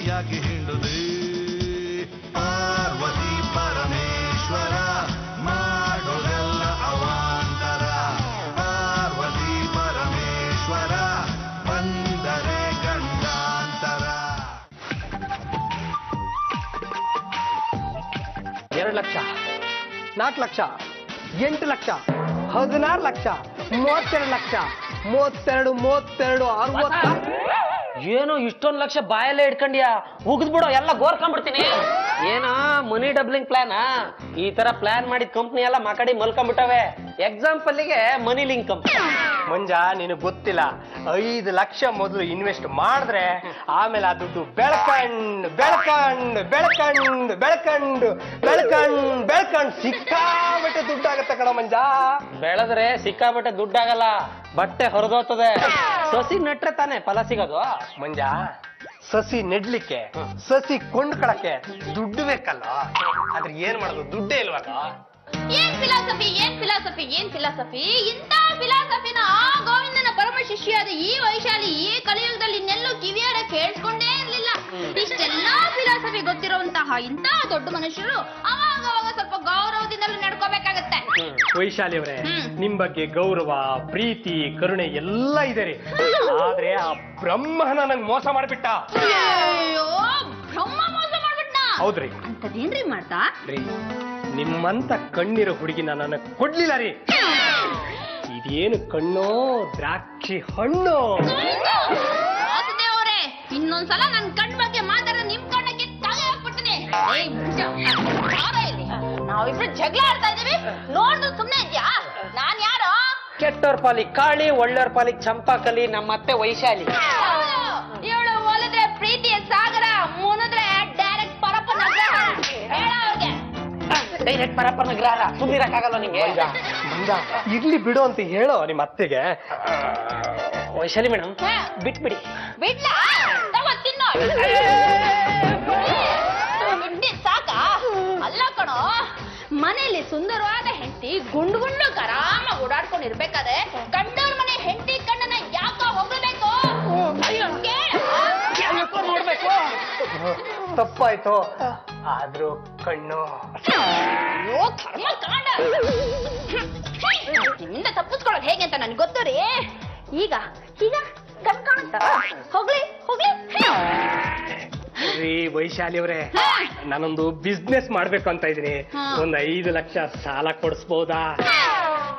ಯಾಕೆ ಹಿಂಡುದೆ ಪಾರ್ವತಿ ಪರಮೇಶ್ವರ ಮಾಡೋದೆಲ್ಲ ಅವಾಂತರ ಪಾರ್ವತಿ ಪರಮೇಶ್ವರ ಬಂದರೆ ಗಂಡಾಂತರ 2 ಲಕ್ಷ 4 ಲಕ್ಷ 8 ಲಕ್ಷ 16 ಲಕ್ಷ 32 ಲಕ್ಷ 32 60 ಏನೋ ಇಷ್ಟೊಂದು ಲಕ್ಷ ಬಾಯಲ್ಲೇ ಇಟ್ಕೊಂಡ್ಯಾ ಉಗಿದ್ಬಿಡೋ ಎಲ್ಲ ಗೋರ್ಕೊಂಡ್ಬಿಡ್ತೀನಿ ಏನ ಮನಿ ಡಬ್ಲಿಂಗ್ ಪ್ಲಾನ್ ಈ ತರ ಪ್ಲಾನ್ ಮಾಡಿದ ಕಂಪ್ನಿ ಎಲ್ಲ ಮಕಡಿ ಮಲ್ಕೊಂಡ್ಬಿಟ್ಟವೆ ಎಕ್ಸಾಂಪಲ್ಗೆ ಮನಿ ಲಿಂಕ್ ಕಂಪ್ನಿ ಮಂಜ ನಿನಗೆ ಗೊತ್ತಿಲ್ಲ 5 ಲಕ್ಷ ಮೊದಲು ಇನ್ವೆಸ್ಟ್ ಮಾಡಿದ್ರೆ ಆಮೇಲೆ ಆ ದುಡ್ಡು ಬೆಳ್ಕಂಡು ಸಿಕ್ಕಾಬಟ್ಟೆ ದುಡ್ಡಾಗತ್ತೆ ಕಣ ಮಂಜ. ಬೆಳೆದ್ರೆ ಸಿಕ್ಕಾಬಟ್ಟೆ ದುಡ್ಡಾಗಲ್ಲ ಬಟ್ಟೆ ಹೊರದೋಗ್ತದೆ ಸಸಿ ನೆಟ್ರೆ ತಾನೆ ಫಲ ಸಿಗೋದು ಮಂಜ. ಸಸಿ ನೆಡ್ಲಿಕ್ಕೆ ಸಸಿ ಕೊಂಡ್ಕೊಳಕ್ಕೆ ದುಡ್ಡು ಬೇಕಲ್ಲ, ಆದ್ರೆ ಏನ್ ಮಾಡೋದು ದುಡ್ಡೇ ಇಲ್ವಾಗ. ಏನ್ ಫಿಲಾಸಫಿ ಇಂತ ಫಿಲಾಸಫಿನ ಆ ಗೋವಿಂದನ ಪರಮ ಶಿಷ್ಯಾದ ಈ ವೈಶಾಲಿ ಈ ಕಲಿಯುಗದಲ್ಲಿ ಇನ್ನೆಲ್ಲೂ ಕಿವಿಯಾಡ ಕೇಳಿಸ್ಕೊಂಡೇ ಇರ್ಲಿಲ್ಲ. ಇಷ್ಟೆಲ್ಲಾ ಫಿಲಾಸಫಿ ಗೊತ್ತಿರುವಂತಹ ಇಂತ ದೊಡ್ಡ ಮನುಷ್ಯರು ಅವಾಗ ಸ್ವಲ್ಪ ಗೌರವದಿಂದಲೂ ನಡ್ಕೋಬೇಕಾಗತ್ತೆ. ವೈಶಾಲಿ ಅವರೇ, ನಿಮ್ ಬಗ್ಗೆ ಗೌರವ ಪ್ರೀತಿ ಕರುಣೆ ಎಲ್ಲ ಇದೆ ರೀ, ಆದ್ರೆ ಆ ಬ್ರಹ್ಮನ ನಂಗೆ ಮೋಸ ಮಾಡ್ಬಿಟ್ಟ. ಅಯ್ಯೋ, ಬ್ರಹ್ಮ ಮೋಸ ಮಾಡ್ಬಿಟ್ಟ? ಹೌದ್ರಿ. ಅಂತದೇನ್ರಿ ಮಾಡ್ತಾ ರೀ, ನಿಮ್ಮಂತ ಕಣ್ಣಿರೋ ಹುಡುಗಿನ ನನಗೆ ಕೊಡ್ಲಿಲ್ಲ ರೀ. ಇದೇನು ಕಣ್ಣೋ ದ್ರಾಕ್ಷಿ ಹಣ್ಣು. ಅವರೇ, ಇನ್ನೊಂದ್ಸಲ ನನ್ ಕಣ್ ಬಗ್ಗೆ ಮಾತಾಡ ನಿಮ್ ಕಣ್ಣಕ್ಕೆ ತಲೆ ಹಾಕ್ಬಿಡ್ತೀನಿ. ನಾವಿಬ್ರು ಜಗಳ ಆಡ್ತಾ ಇದೀವಿ, ನೋಡಿದ್ರು ಸುಮ್ನೆ ಇದ್ಯಾ? ನಾನ್ ಯಾರು? ಕೆಟ್ಟೋರ್ ಪಾಲಿಗೆ ಕಾಳಿ ಒಳ್ಳೆಯವ್ರ ಪಾಲಿಗೆ ಚಂಪಾಕಲಿ ನಮ್ಮ ಅತ್ತೆ ವೈಶಾಲಿ. ಇವಳು ಒಲಿದ್ರೆ ಪ್ರೀತಿಯ ಸಾಗರ, ಮುನಿದ್ರೆ ಡೈರೆಕ್ಟ್ ಪರಪ್ಪನ ಅವ್ರಿಗೆ ಡೈರೆಕ್ಟ್ ಪರಪ್ಪನ ಗ್ರಹ. ಸುಮ್ಮಿರಕ್ಕಾಗಲ್ಲ ನಿಂಗೆ. ಮಂಜ, ಇರ್ಲಿ ಬಿಡು ಅಂತ ಹೇಳೋ ನಿಮ್ಮ ಅತ್ತೆಗೆ. ವೈಶಾಲಿ ಮೇಡಮ್ ಬಿಟ್ಬಿಡಿ. ಬಿಡ್ಲಾ? ತಿನ್ನೋ ಸಾಕ ಅಲ್ಲ ಕಣೋ. ಮನೆಯಲ್ಲಿ ಸುಂದರವಾದ ಹೆಂಡತಿ ಗುಂಡು ಆರಾಮ ಓಡಾಡ್ಕೊಂಡಿರ್ಬೇಕಾದ್ರೆ ಗಂಡವ್ರ ಮನೆ ಹೆಂಡತಿ ಕಣ್ಣನ್ನ ಯಾಕ ಹೊಗಳ್ಬೇಕು? ನೋಡ್ಬೇಕು. ತಪ್ಪಾಯ್ತು, ಆದ್ರೂ ಕಣ್ಣು. ಅಯ್ಯೋ ಕರ್ಮ ಕಾಂಡ. ನಿಮ್ಮಿಂದ ತಪ್ಪಿಸ್ಕೊಳ್ಳೋದು ಹೇಗೆ ಅಂತ ನನ್ಗೆ ಗೊತ್ತು ರೀ. ಈಗ ಕಣ್ ಕಾಣುತ್ತ ಹೋಗ್ಲಿ. ರೀ ವೈಶಾಲಿ ಅವರೇ, ನಾನೊಂದು ಬಿಸ್ನೆಸ್ ಮಾಡ್ಬೇಕು ಅಂತ ಇದೀನಿ. ಒಂದ್ 5 ಲಕ್ಷ ಸಾಲ ಕೊಡಿಸ್ಬೋದಾ?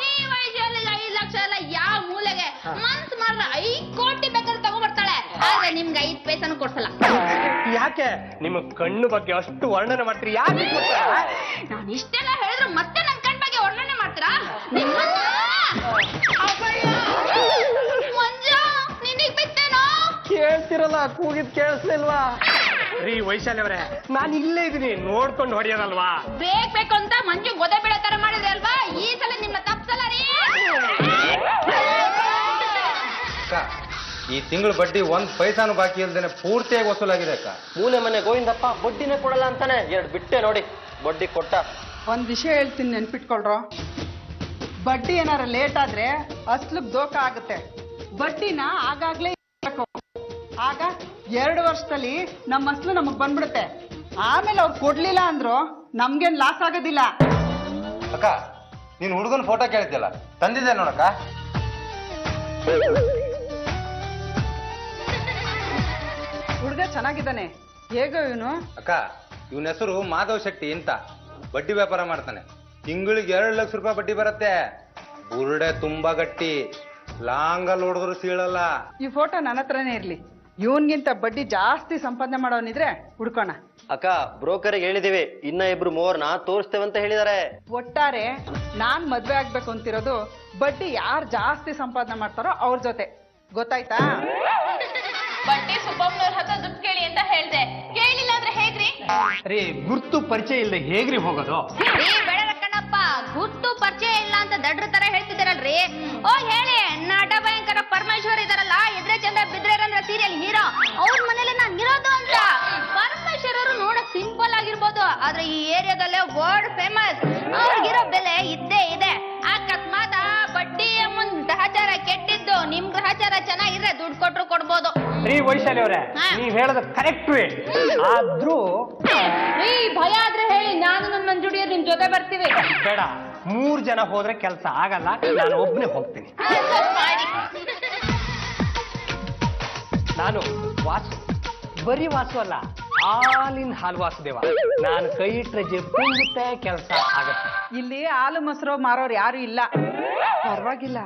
ಈ ವಯಸ್ಸಲ್ಲಿ 5 ಲಕ್ಷ ಎಲ್ಲ ಯಾವ ಮೂಲೆಗೆ? ಮನ್ಸು ಮಾಡಿದ್ರೆ 5 ಕೋಟಿ ಬೇಕಾದ್ರೆ ತಗೋಬರ್ತಾಳೆ, ಆದ್ರೆ ನಿಮ್ಗೆ 5 ಪೈಸಾನು ಕೊಡ್ಸಲ್ಲ. ಯಾಕೆ? ನಿಮ್ಮ ಕಣ್ಣು ಬಗ್ಗೆ ಅಷ್ಟು ವರ್ಣನೆ ಮಾಡ್ತೀರಿ, ಯಾಕೆ? ನಾನು ಇಷ್ಟೆಲ್ಲ ಹೇಳಿದ್ರು ಮತ್ತೆ ನನ್ ಕಣ್ ಬಗ್ಗೆ ವರ್ಣನೆ ಮಾಡ್ತೀರಾ? ಮಂಜ, ನಿನಗ್ ಬಿತ್ತೇನೋ? ಕೇಳ್ತಿರಲ್ಲ, ಕೂಗಿದ್ ಕೇಳಿಸ್ಲಿಲ್ವಾ? ರೀ ವೈಶಾಲಿ ಅವರೇ, ನಾನು ಇಲ್ಲೇ ಇದೀನಿ, ನೋಡ್ಕೊಂಡು ಹೊಡೆಯೋದಲ್ವಾ? ಬೇಕು ಅಂತ ಮಂಜು ಗೊದೆ ಬೀಳೋ ತರ ಮಾಡಿದ್ರೆ ಅಲ್ವಾ? ಈ ಸಲ ನಿಮ್ನ ತಪ್ಸಲ್ಲ ರೀ. ಈ ತಿಂಗಳು ಬಡ್ಡಿ 1 ಪೈಸಾನು ಬಾಕಿ ಇಲ್ದೇನೆ ಪೂರ್ತಿಯಾಗಿ ವಸೂಲಾಗಿದೆ ಅಕ್ಕ. ಮೂಲೆ ಮನೆ ಗೋವಿಂದಪ್ಪ ಬಡ್ಡಿನೇ ಕೊಡಲ್ಲ ಅಂತಾನೆ 2 ಬಿಟ್ಟೆ ನೋಡಿ, ಬಡ್ಡಿ ಕೊಟ್ಟ. ಒಂದ್ ವಿಷಯ ಹೇಳ್ತೀನಿ, ನೆನ್ಪಿಟ್ಕೊಳ್ರೋ. ಬಡ್ಡಿ ಏನಾರ ಲೇಟ್ ಆದ್ರೆ ಅಸ್ಲಕ್ ದೋಖ ಆಗುತ್ತೆ. ಬಡ್ಡಿನ ಆಗಾಗ್ಲೇ ಇರ್ಬೇಕು. ಆಗ 2 ವರ್ಷದಲ್ಲಿ ನಮ್ಮ ಅಸ್ಲು ನಮಗ್ ಬಂದ್ಬಿಡುತ್ತೆ. ಆಮೇಲೆ ಅವ್ರು ಕೊಡ್ಲಿಲ್ಲ ಅಂದ್ರು ನಮ್ಗೇನ್ ಲಾಸ್ ಆಗೋದಿಲ್ಲ. ಅಕ್ಕ, ನೀನ್ ಹುಡುಗನ ಫೋಟೋ ಕೇಳ್ತಿಯಲ್ಲ, ತಂದಿದ್ದೆ ನೋಡಕ್ಕ. ಹುಡುಗ ಚೆನ್ನಾಗಿದ್ದಾನೆ. ಹೇಗೋ ಇವನು? ಅಕ್ಕ, ಇವನ ಹೆಸರು ಮಾಧವ್ ಶೆಟ್ಟಿ ಅಂತ, ಬಡ್ಡಿ ವ್ಯಾಪಾರ ಮಾಡ್ತಾನೆ. ತಿಂಗಳಿಗೆ 2 ಲಕ್ಷ ರೂಪಾಯಿ ಬಡ್ಡಿ ಬರುತ್ತೆ. ಬುರುಡೆ ತುಂಬಾ ಗಟ್ಟಿ, ಲಾಂಗಲ್ಲಿ ಹೊಡೆದ್ರು ಸೀಳಲ್ಲ. ಈ ಫೋಟೋ ನನ್ನ ಹತ್ರನೇ ಇರ್ಲಿ. ಇವನ್ಗಿಂತ ಬಡ್ಡಿ ಜಾಸ್ತಿ ಸಂಪಾದನೆ ಮಾಡೋನಿದ್ರೆ ಹುಡ್ಕೋಣ. ಅಕ್ಕ, ಬ್ರೋಕರ್ಗೆ ಹೇಳಿದೀವಿ, ಇನ್ನ 2-3 ತೋರಿಸ್ತೇವೆ ಅಂತ ಹೇಳಿದಾರೆ. ಒಟ್ಟಾರೆ ನಾನ್ ಮದ್ವೆ ಆಗ್ಬೇಕು ಅಂತಿರೋದು ಬಡ್ಡಿ ಯಾರು ಜಾಸ್ತಿ ಸಂಪಾದನೆ ಮಾಡ್ತಾರೋ ಅವ್ರ ಜೊತೆ. ಗೊತ್ತಾಯ್ತಾ? ಬಡ್ಡಿ ಸುಬ್ಬಮ್ಮನವ್ರ ಹತ್ರ ದುಡ್ಡು ಕೇಳಿ ಅಂತ ಹೇಳ್ದೆ, ಕೇಳಿಲ್ಲ ಅಂದ್ರೆ ಹೇಗ್ರಿ? ರೀ, ಗುರ್ತು ಪರಿಚಯ ಇಲ್ಲದೆ ಹೇಗ್ರಿ ಹೋಗೋದು? ಬೇಡ ಕಣಪ್ಪ, ಗುರ್ತು ಪರಿಚಯ ಇಲ್ಲ ಅಂತ ದಡ್ರ ತರ ಹೇಳ್ತಿದ್ದಾರಲ್ರಿ. ಓ ಹೇಳಿ, ನಟ ಭಯಂಕರ ಪರಮೇಶ್ವರ್ ಇದಾರಲ್ಲ, ಎದ್ರೆ ಚಂದ್ರ ಬಿದ್ರೇರಂದ್ರ ಸೀರಿಯಲ್ ಹೀರೋ, ಅವ್ರ ಮನೇಲಿ ನಾನ್ ಇರೋದು ಅಂತ. ಪರಮೇಶ್ವರ್ ಅವರು ನೋಡಕ್ ಸಿಂಪಲ್ ಆಗಿರ್ಬೋದು, ಆದ್ರೆ ಈ ಏರಿಯಾದಲ್ಲೇ ವರ್ಲ್ಡ್ ಫೇಮಸ್. ಅವ್ರಿಗಿರೋ ಬೆಲೆ ಇದ್ದೇ ಇದೆ. ಅಕಸ್ಮಾತ್ ಬಡ್ಡಿ ಮುಂದ್ ಗ್ರಹಚಾರ ಕೆಟ್ಟಿದ್ದು, ನಿಮ್ ಗ್ರಹಚಾರ ಚೆನ್ನಾಗಿದ್ರೆ ದುಡ್ಡು ಕೊಟ್ರು ಕೊಡ್ಬೋದು. ರೀ ವೈಶಾಲಿ ಅವರೇ, ನೀವ್ ಹೇಳೋದು ಕರೆಕ್ಟ್ ಆದ್ರೂ ಈ ಭಯ ಆದ್ರೆ ಹೇಳಿ, ನಾನು ನನ್ನ ಮಂಜುಡಿಯರ್ ನಿಮ್ ಜೊತೆ ಬರ್ತೀವಿ. ಬೇಡ, 3 ಜನ ಹೋದ್ರೆ ಕೆಲಸ ಆಗಲ್ಲ, ನಾನು ಒಬ್ನೇ ಹೋಗ್ತೀನಿ. ನಾನು ವಾಸು, ಬರೀ ವಾಸು ಅಲ್ಲ, ಹಾಲಿನ ಹಾಲು ವಾಸುದೇವ. ನಾನು ಕೈ ಇಟ್ರೆ ಜೆಪ್ಪುತ್ತೆ, ಕೆಲಸ ಆಗತ್ತೆ. ಇಲ್ಲಿ ಹಾಲು ಮೊಸರು ಮಾರೋರು ಯಾರು ಇಲ್ಲ. ಪರವಾಗಿಲ್ಲ,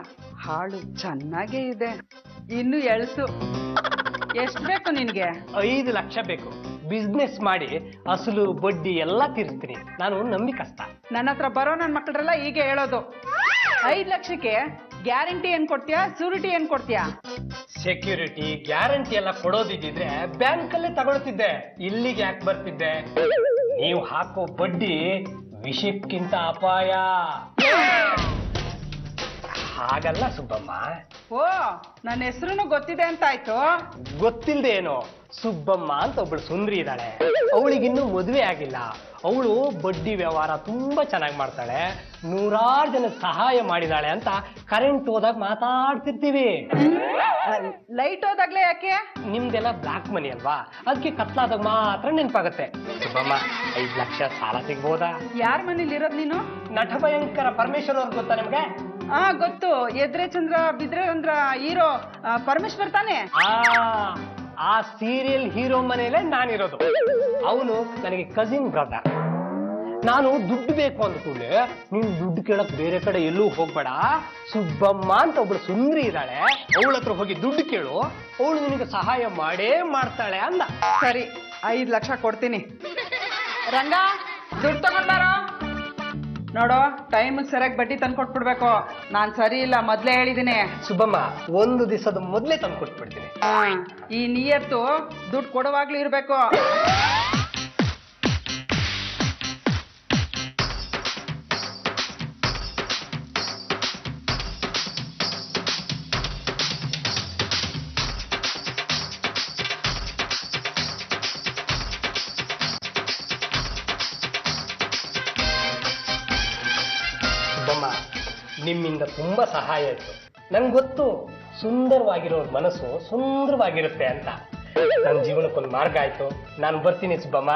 ಹಾಳು ಚೆನ್ನಾಗೇ ಇದೆ. ಇನ್ನು ಎಳ್ಸು. ಎಷ್ಟ್ ಬೇಕು ನಿನ್ಗೆ? 5 ಲಕ್ಷ ಬೇಕು. ಬಿಸ್ನೆಸ್ ಮಾಡಿ ಅಸಲು ಬಡ್ಡಿ ಎಲ್ಲ ತೀರಿಸ್ತೀನಿ. ನಾನು ನಂಬಿಕಸ್ತ. ನನ್ನ ಹತ್ರ ಬರೋ ನನ್ನ ಮಕ್ಕಳೆಲ್ಲ ಹೀಗೆ ಹೇಳೋದು. 5 ಲಕ್ಷಕ್ಕೆ ಗ್ಯಾರಂಟಿ ಏನ್ ಕೊಡ್ತೀಯಾ, ಸೂರಿಟಿ ಏನ್ ಕೊಡ್ತೀಯಾ? ಸೆಕ್ಯೂರಿಟಿ ಗ್ಯಾರಂಟಿ ಎಲ್ಲ ಕೊಡೋದಿದ್ರೆ ಬ್ಯಾಂಕಲ್ಲೇ ತಗೊಳ್ತಿದ್ದೆ, ಇಲ್ಲಿಗೆ ಯಾಕೆ ಬರ್ತಿದ್ದೆ? ನೀವು ಹಾಕೋ ಬಡ್ಡಿ ವಿಷಯಕ್ಕಿಂತ ಅಪಾಯ. ಹಾಗಲ್ಲ ಸುಬ್ಬಮ್ಮ. ಓ, ನನ್ನ ಹೆಸರು ಗೊತ್ತಿದೆ ಅಂತ ಆಯ್ತು. ಗೊತ್ತಿಲ್ದೆ ಏನೋ, ಸುಬ್ಬಮ್ಮ ಅಂತ ಒಬ್ಬಳು ಸುಂದ್ರಿ ಇದ್ದಾಳೆ. ಅವಳಿಗಿನ್ನೂ ಮದುವೆ ಆಗಿಲ್ಲ. ಅವಳು ಬಡ್ಡಿ ವ್ಯವಹಾರ ತುಂಬಾ ಚೆನ್ನಾಗಿ ಮಾಡ್ತಾಳೆ, 100 ಜನ ಸಹಾಯ ಮಾಡಿದಾಳೆ ಅಂತ ಕರೆಂಟ್ ಹೋದಾಗ ಮಾತಾಡ್ತಿರ್ತೀವಿ. ಲೈಟ್ ಹೋದಾಗ್ಲೇ ಯಾಕೆ? ನಿಮ್ದೆಲ್ಲ ಬ್ಲಾಕ್ ಮನಿ ಅಲ್ವಾ, ಅದಕ್ಕೆ ಕತ್ಲಾದಾಗ ಮಾತ್ರ ನೆನಪಾಗತ್ತೆ. ಸುಬ್ಬಮ್ಮ, 5 ಲಕ್ಷ ಸಾಲ ಸಿಗ್ಬೋದಾ? ಯಾರ ಮನೇಲಿ ಇರೋದ್ ನೀನು? ನಟ ಭಯಂಕರ ಪರಮೇಶ್ವರ್ ಅವ್ರು ಗೊತ್ತಾ ನಿಮ್ಗೆ? ಗೊತ್ತು. ಎದ್ರೆ ಚಂದ್ರ ಬಿದ್ರೆ ಚಂದ್ರ ಹೀರೋ ಪರಮೇಶ್ವರ್ ತಾನೆ? ಆ ಸೀರಿಯಲ್ ಹೀರೋ ಮನೆಯಲ್ಲೇ ನಾನಿರೋದು. ಅವನು ನನಗೆ ಕಸಿನ್ ಬ್ರದರ್. ನಾನು ದುಡ್ಡು ಬೇಕು ಅಂದ ಕೂಡಲೇ, ನೀನು ದುಡ್ಡು ಕೇಳಕ್ ಬೇರೆ ಕಡೆ ಎಲ್ಲೂ ಹೋಗ್ಬೇಡ, ಸುಬ್ಬಮ್ಮ ಅಂತ ಒಬ್ಳು ಸುಂದ್ರಿ ಇದ್ದಾಳೆ, ಅವಳ ಹತ್ರ ಹೋಗಿ ದುಡ್ಡು ಕೇಳು, ಅವಳು ನಿನಗೆ ಸಹಾಯ ಮಾಡೇ ಮಾಡ್ತಾಳೆ ಅಂದ. ಸರಿ, 5 ಲಕ್ಷ ಕೊಡ್ತೀನಿ. ರಂಗ, ದುಡ್ಡು ತಗೊಂಡಾರೋ? ನೋಡೋ, ಟೈಮ್ ಸರಿಯಾಗಿ ಬಡ್ಡಿ ತಂದು ಕೊಟ್ಬಿಡ್ಬೇಕು. ನಾನ್ ಸರಿ ಇಲ್ಲ, ಮೊದ್ಲೇ ಹೇಳಿದೀನಿ. ಸುಬ್ಬಮ್ಮ, 1 ದಿವಸದ ಮೊದ್ಲೇ ತಂದು ಕೊಟ್ಬಿಡ್ತೀನಿ. ಈ ನಿಯತ್ತು ದುಡ್ಡು ಕೊಡುವಾಗ್ಲೂ ಇರ್ಬೇಕು. ಸುಬ್ಬಮ್ಮ, ನಿಮ್ಮಿಂದ ತುಂಬಾ ಸಹಾಯ ಆಯ್ತು. ನಂಗೆ ಗೊತ್ತು, ಸುಂದರವಾಗಿರೋರ್ ಮನಸ್ಸು ಸುಂದರವಾಗಿರುತ್ತೆ ಅಂತ. ನನ್ನ ಜೀವನಕ್ಕೊಂದು ಮಾರ್ಗ ಆಯ್ತು. ನಾನು ಬರ್ತೀನಿ ಸುಬ್ಬಮ್ಮ.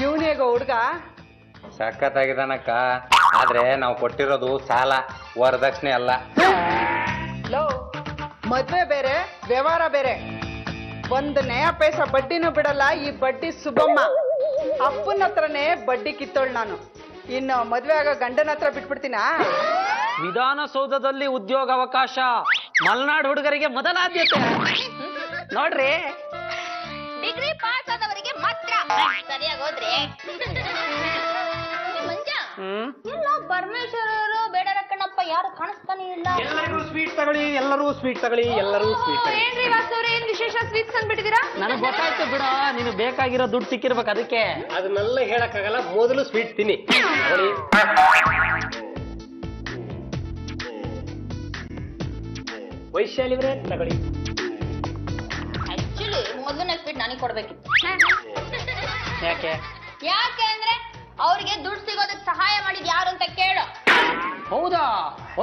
ಇವನೇಗೋ ಹುಡ್ಗ ಸಖತ್ತಾಗಿದ್ದಾನಕ್ಕ. ಆದ್ರೆ ನಾವು ಕೊಟ್ಟಿರೋದು ಸಾಲ, ವರದಕ್ಷಿಣೆ ಅಲ್ಲ. ಲೋ, ಮದ್ವೆ ಬೇರೆ, ವ್ಯವಹಾರ ಬೇರೆ. 1 ನಯ ಪೈಸಾ ಬಡ್ಡಿನೂ ಬಿಡಲ್ಲ ಈ ಬಡ್ಡಿ ಸುಬ್ಬಮ್ಮ. ಅಪ್ಪನ ಹತ್ರನೇ ಬಡ್ಡಿ ಕಿತ್ತೋಳ್ ನಾನು. ಇನ್ನು ಮದ್ವೆ ಆಗೋ ಗಂಡನ ಹತ್ರ ಬಿಟ್ಬಿಡ್ತೀನಾ? ವಿಧಾನಸೌಧದಲ್ಲಿ ಉದ್ಯೋಗ ಅವಕಾಶ, ಮಲೆನಾಡು ಹುಡುಗರಿಗೆ ಮೊದಲ ಆದ್ಯತೆ. ನೋಡ್ರಿ, ಡಿಗ್ರಿ ಪಾಸ್ ಆದವರಿಗೆ ಮಾತ್ರ. ಸರಿಯಾಗಿ ಹೋದ್ರೆ ಮಂಜ, ಎಲ್ಲ ಪರಮೇಶ್ವರರು ಬೇಡ ಕಣಪ್ಪ, ಯಾರು ಕಾಣಿಸ್ತಾನೆ ಇಲ್ಲ. ಎಲ್ಲರೂ ಸ್ವೀಟ್ ತಗೊಳ್ಳಿ, ಎಲ್ಲರೂ ಸ್ವೀಟ್ ತಗೊಳ್ಳಿ, ಎಲ್ಲರೂ ಸ್ವೀಟ್ ತಗೊಳ್ಳಿ. ಏನ್ರಿ ವಾಸವ್ರೆ, ಏನ್ ವಿಶೇಷ ಸ್ವೀಟ್ಸ್ ಅಂದ್ಬಿಟ್ಟಿದ್ದೀರಾ? ನನಗ್ ಗೊತ್ತಾಯ್ತು ಬಿಡ, ನೀನು ಬೇಕಾಗಿರೋ ದುಡ್ಡು ಸಿಕ್ಕಿರ್ಬೇಕು, ಅದಕ್ಕೆ. ಅದನ್ನೆಲ್ಲ ಹೇಳಕ್ಕಾಗಲ್ಲ, ಮೊದಲು ಸ್ವೀಟ್ ತಿನ್ನಿ. ತಗೊಳ್ಳಿ. ವೈಶಾಲಿ ಅವರೇ ತಗೊಳ್ಳಿ. ಆಕ್ಚುಲಿ ಮೊದಲನೇ ಸ್ವೀಟ್ ನನಗೆ ಕೊಡ್ಬೇಕಿತ್ತು. ಯಾಕೆ? ಯಾಕೆ ಅಂದ್ರೆ ಅವ್ರಿಗೆ ದುಡ್ಡು ಸಿಗೋದಕ್ಕೆ ಸಹಾಯ ಮಾಡಿದ್ ಯಾರು ಅಂತ ಕೇಳು. ಹೌದಾ?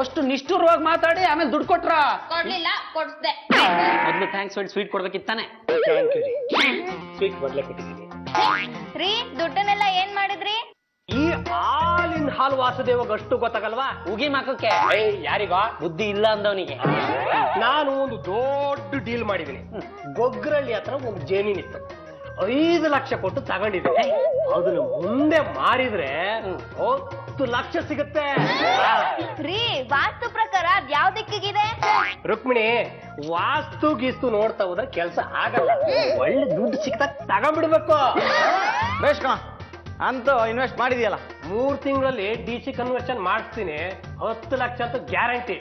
ಅಷ್ಟು ನಿಷ್ಠುರವಾಗಿ ಮಾತಾಡಿ ಆಮೇಲೆ ದುಡ್ಡು ಕೊಟ್ರ? ಕೊಡ್ಲಿಲ್ಲ, ಕೊಡ್ಸ್ದೆ. ಮೊದ್ಲು ಥ್ಯಾಂಕ್ಸ್ ಹೇಳಿ ಸ್ವೀಟ್ ಕೊಡ್ಬೇಕಿತ್ತಾನೆ. ಥ್ಯಾಂಕ್ ಯು ರೀ. ಸ್ವೀಟ್ ಮೊದಲೇ ಕೊಟ್ಟಿದ್ದೀನಿ ರೀ. ದುಡ್ಡನ್ನೆಲ್ಲ ಏನ್ ಮಾಡಿದ್ರಿ? ಈ ಹಾಲಿನ ಹಾಲು ವಾಸುದೇವಾಗ ಅಷ್ಟು ಗೊತ್ತಾಗಲ್ವಾ? ಉಗಿ ಮಕ್ಕಕ್ಕೆ ಯಾರಿಗ ಬುದ್ಧಿ ಇಲ್ಲ ಅಂದವನಿಗೆ. ನಾನು ಒಂದು ದೊಡ್ಡ ಡೀಲ್ ಮಾಡಿದ್ದೀನಿ. ಗೊಗ್ರಳ್ಳಿ ಹತ್ರ ಒಂದು ಜಮೀನಿತ್ತು, 5 ಲಕ್ಷ ಕೊಟ್ಟು ತಗೊಂಡಿದ್ದೆ. ಅದನ್ನು ಮುಂದೆ ಮಾರಿದ್ರೆ 10 ಲಕ್ಷ ಸಿಗುತ್ತೆ. ರೀ, ವಾಸ್ತು ಪ್ರಕಾರ ಅದ್ ಯಾವ ದಿಕ್ಕಿಗಿದೆ? ರುಕ್ಮಿಣಿ, ವಾಸ್ತು ಗೀಸ್ತು ನೋಡ್ತಾ ಹೋದ್ರೆ ಕೆಲಸ ಆಗಲ್ಲ. ಒಳ್ಳೆ ದುಡ್ಡು ಸಿಕ್ತಾ ತಗೊಂಡ್ಬಿಡ್ಬೇಕು. ಬೇಷ್ ಕಣ ಅಂತೂ ಇನ್ವೆಸ್ಟ್ ಮಾಡಿದ್ಯಲ್ಲ. 3 ತಿಂಗಳಲ್ಲಿ DC ಕನ್ವರ್ಷನ್ ಮಾಡಿಸ್ತೀನಿ. 10 ಲಕ್ಷ ಅಂತ ಗ್ಯಾರಂಟಿ.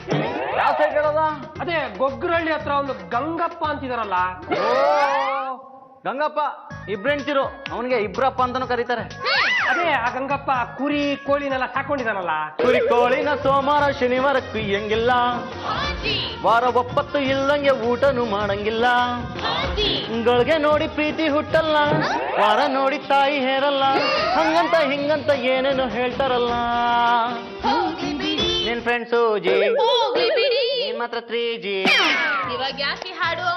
ಯಾವ ಸೈಡ್ ಹೇಳೋದ? ಅದೇ ಗೊಗ್ರಳ್ಳಿ ಹತ್ರ ಒಂದು ಗಂಗಪ್ಪ ಅಂತಿದಾರಲ್ಲ. ಓ, ಗಂಗಪ್ಪ ಇಬ್ರೆಂಟಿರು, ಅವನಿಗೆ ಇಬ್ರಪ್ಪ ಅಂತಾನು ಕರೀತಾರೆ. ಅದೇ ಆ ಗಂಗಪ್ಪ ಕುರಿ ಕೋಳಿನೆಲ್ಲ ಸಾಕೊಂಡಿದಾನಲ್ಲ. ಕುರಿ ಕೋಳಿನ ಸೋಮವಾರ ಶನಿವಾರ ಕುಯ್ಯಂಗಿಲ್ಲ, ವಾರ ಒಪ್ಪತ್ತು ಇಲ್ಲಂಗೆ ಊಟನು ಮಾಡಂಗಿಲ್ಲ. ಗಳಿಗೆ ನೋಡಿ ಪ್ರೀತಿ ಹುಟ್ಟಲ್ಲ, ವಾರ ನೋಡಿ ತಾಯಿ ಹೇರಲ್ಲ, ಹಂಗಂತ ಹಿಂಗಂತ ಏನೇನು ಹೇಳ್ತಾರಲ್ಲ. ಏನ್ ಫ್ರೆಂಡ್ಸು ಜಿ ಹೋಗ್ಲಿ ಬಿಡಿ. ಏನ್ ಮಾತ್ರ 3G. ಇವಾಗ ಯಾಕೆ ಹಾಡು?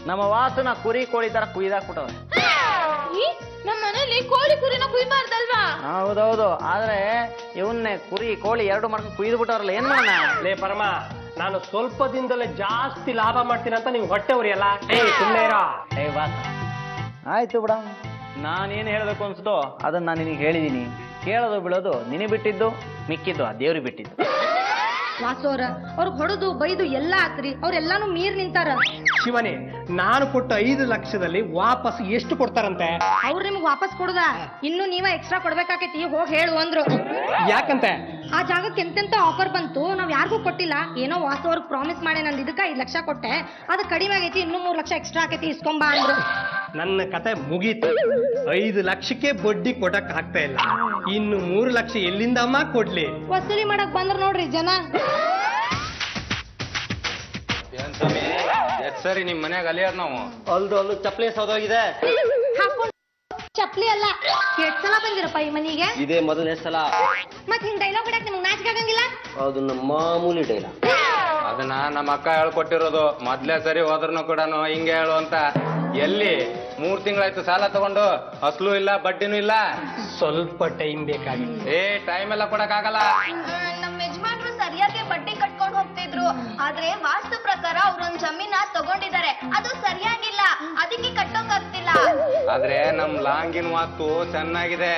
ನಮ್ಮ ವಾಸುನ ಕುರಿ ಕೋಳಿ ತರ ಕುಯ್ದಾಕ್ಬಿಟ್ಟವೆ. ನಮ್ಮ ಮನೇಲಿ ಕೋಳಿ ಕುರಿನ ಕುಯ್ಬಾರ್ದಲ್ವಾ? ಹೌದೌದು, ಆದ್ರೆ ಇವನ್ನೇ ಕುರಿ ಕೋಳಿ ಎರಡು ಮಾಡ್ಕೊಂಡು ಕುಯ್ದು ಬಿಟ್ಟವ್ರಲ್ಲ, ಏನ್ ಮಾಡೋಣ? ಲೇ ಪರಮ, ನಾನು ಸ್ವಲ್ಪ ದಿನದಲ್ಲೇ ಜಾಸ್ತಿ ಲಾಭ ಮಾಡ್ತೀನಿ ಅಂತ ನೀವು ಹೊಟ್ಟೆ ಉರಿಯಲ್ಲ. ಸುಮ್ಮನೆ ಇರೋ. ವಾಸ ಆಯ್ತು ಬಿಡ, ನಾನೇನ್ ಹೇಳ್ಬೇಕು ಅನ್ಸುತ್ತೋ ಅದನ್ನ ನಾನು ನಿನಗೆ ಹೇಳಿದೀನಿ. ಕೇಳೋದು ಬಿಡೋದು ನಿನಗೆ ಬಿಟ್ಟಿದ್ದು, ಮಿಕ್ಕಿದ್ದು ಆ ದೇವ್ರಿಗೆ ಬಿಟ್ಟಿದ್ದು. ವಾಸೋರ ಅವ್ರಿಗೆ ಹೊಡೆದು ಬೈದು ಎಲ್ಲ ಆತ್ರಿ, ಅವ್ರೆಲ್ಲಾನು ಮೀರ್ ನಿಂತಾರ. ಶಿವನೇ, ನಾನು ಕೊಟ್ಟ 5 ಲಕ್ಷದಲ್ಲಿ ವಾಪಸ್ ಎಷ್ಟು ಕೊಡ್ತಾರಂತೆ? ಅವ್ರು ನಿಮ್ಗೆ ವಾಪಸ್ ಕೊಡುದ? ಇನ್ನು ನೀವ ಎಕ್ಸ್ಟ್ರಾ ಕೊಡ್ಬೇಕಾಕೈತಿ, ಹೋಗಿ ಹೇಳು ಅಂದ್ರು. ಯಾಕಂತೆ? ಆ ಜಾಗಕ್ಕೆ ಎಂತೆಂತ ಆಫರ್ ಬಂತು, ನಾವ್ ಯಾರಿಗೂ ಕೊಟ್ಟಿಲ್ಲ. ಏನೋ ವಾಸು ಅವ್ರಿಗೆ ಪ್ರಾಮಿಸ್ ಮಾಡಿ ನಂದು ಇದಕ್ಕ 5 ಲಕ್ಷ ಕೊಟ್ಟೆ, ಅದು ಕಡಿಮೆ ಆಗೈತಿ, ಇನ್ನೂ 3 ಲಕ್ಷ ಎಕ್ಸ್ಟ್ರಾ ಆಕೈತಿ, ಇಸ್ಕೊಂಬಾ ಅಂದ್ರು. ನನ್ನ ಕತೆ ಮುಗೀತು. 5 ಲಕ್ಷಕ್ಕೆ ಬಡ್ಡಿ ಕೊಡಕ್ ಆಗ್ತಾ ಇಲ್ಲ, ಇನ್ನು 3 ಲಕ್ಷ ಎಲ್ಲಿಂದ ಅಮ್ಮ ಕೊಡ್ಲಿ? ವಸೂಲಿ ಮಾಡಕ್ ಬಂದ್ರ ನೋಡ್ರಿ ಜನ. ಏನ್ ಸ್ವಾಮಿ, ಎಷ್ಟ್ ಸರಿ ನಿಮ್ ಮನ್ಯಾಗ ಅಲಿಯೋದ್ ನಾವು? ಅಲ್ದು ಚಪ್ಪಲಿ ಸೋದೋಗಿದೆ. ಹಾಕೊಂಡ್ ಚಪ್ಲಿ ಅಲ್ಲ, ಎಷ್ಟ್ ಸಲ ಬಂದಿರಪ್ಪ ಈ ಮನಿಗೆ? ಇದೇ ಮೊದಲನೇ ಸಲ. ಮತ್ ಹಿಂಗ್ ಡೈಲಾಗ್ ಬಿಡಕ್ ನಿಮ್ಗೆ ನಾಚಿಕೆ ಆಗಂಗಿಲ್ಲ? ಅದು ನಮ್ಮ ಮಾಮೂಲಿ ಡೈಲಾಗ್. ಅದನ್ನ ನಮ್ಮ ಅಕ್ಕ ಹೇಳ್ಕೊಟ್ಟಿರೋದು. ಮೊದ್ಲೇ ಸರಿ ಹೋದ್ರೂ ಕೂಡ ಹಿಂಗೆ ಹೇಳು ಅಂತ. ಎಲ್ಲಿ 3 ತಿಂಗಳಾಯ್ತು ಸಾಲ ತಗೊಂಡು, ಅಸ್ಲು ಇಲ್ಲ ಬಡ್ಡಿನೂ ಇಲ್ಲ. ಸ್ವಲ್ಪ ಟೈಮ್ ಬೇಕಾಗಿತ್ತು. ಟೈಮ್ ಎಲ್ಲ ಕೊಡಕ್ ಆಗಲ್ಲ. ನಮ್ಮ ಯಜಮಾನ್ರು ಸರಿಯಾಗಿ ಬಡ್ಡಿ ಕಟ್ಕೊಂಡು ಹೋಗ್ತಿದ್ರು, ಆದ್ರೆ ವಾಸ್ತು ಪ್ರಕಾರ ಅವ್ರೊಂದ್ ಜಮೀನ ತಗೊಂಡಿದ್ದಾರೆ, ಅದು ಸರಿಯಾಗಿಲ್ಲ, ಅದಕ್ಕೆ ಕಟ್ಟೋಕ್ ಆಗ್ತಿಲ್ಲ. ಆದ್ರೆ ನಮ್ ಲಾಂಗಿನ ವಾಸ್ತು ಚೆನ್ನಾಗಿದೆ.